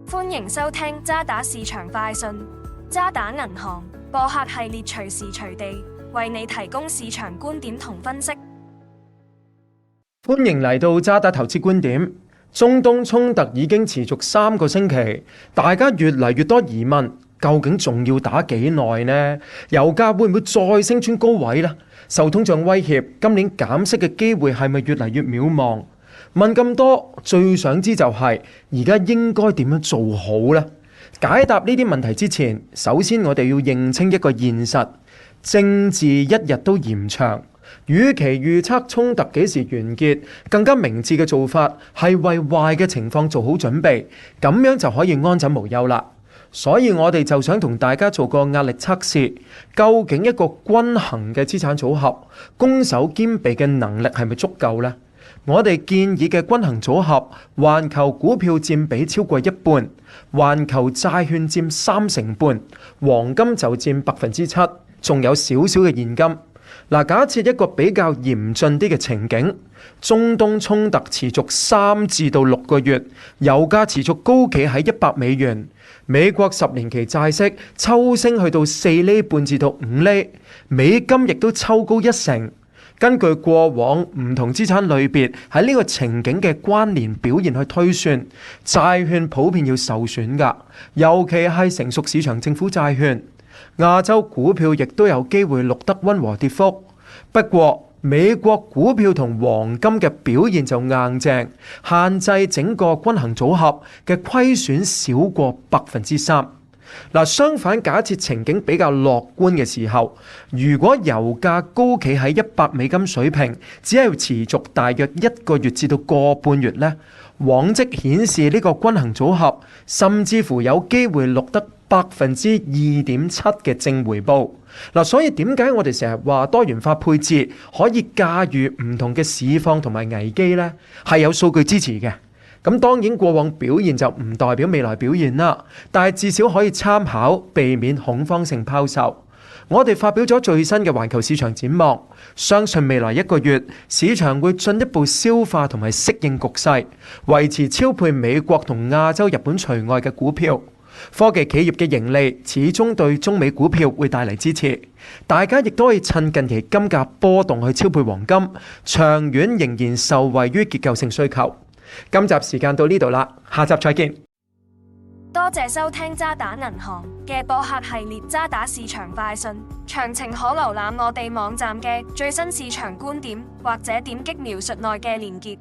歡迎收聽渣打市場快訊。渣打銀行播客系列隨時隨地為你提供市場觀點同分析。歡迎嚟到渣打投資觀點。中東衝突已經持續3個星期，大家越嚟越多疑問，究竟仲要打幾耐呢？油價會唔會再升穿高位呢？受通脹威脅，今年減息嘅機會係咪越嚟越渺茫？問咁多，最想知就係而家應該點樣做好呢？解答呢啲問題之前，首先我哋要認清一個現實：政治一日都延長。與其預測衝突幾時完結，更加明智嘅做法係為壞嘅情況做好準備，咁樣就可以安枕無憂啦。所以我哋就想同大家做個壓力測試，究竟一個均衡嘅資產組合，攻守兼備嘅能力係咪足夠呢？我哋建議嘅均衡組合，環球股票佔比超過一半，環球債券佔3成半，黃金就佔7%，仲有少少嘅現金。假設一個比較嚴峻啲嘅情景，中東衝突持續3至到6個月，油價持續高企喺$100，美國10年期債息抽升去到4厘半至到5厘，美金亦都抽高1成。根據過往唔同資產類別喺呢個情景嘅關聯表現去推算，債券普遍要受損㗎，尤其係成熟市場政府債券。亞洲股票亦都有機會錄得溫和跌幅，不過美國股票同黃金嘅表現就硬淨，限制整個均衡組合嘅虧損少過3%。相反，假設情景比較樂觀嘅時候，如果油價高企喺$100水平，只係持續大約1個月至到個半月呢，往績顯示呢個均衡組合甚至乎有機會錄得2.7%嘅正回報。所以點解我哋成日話多元化配置可以駕馭唔同嘅市況同埋危機呢？係有數據支持嘅。咁當然過往表現就唔代表未來表現啦，但係至少可以參考，避免恐慌性拋售。我哋發表咗最新嘅環球市場展望，相信未來1個月市場會進一步消化同埋適應局勢，維持超配美國同亞洲、日本除外嘅股票。科技企業嘅盈利始終對中美股票會帶嚟支持，大家亦都可以趁近期金價波動去超配黃金，長遠仍然受惠於結構性需求。今集時間到呢度啦，下集再見。多謝收聽渣打銀行嘅播客系列渣打市場快訊，詳情可瀏覽我哋網站嘅最新市場觀點，或者點擊描述內嘅連結。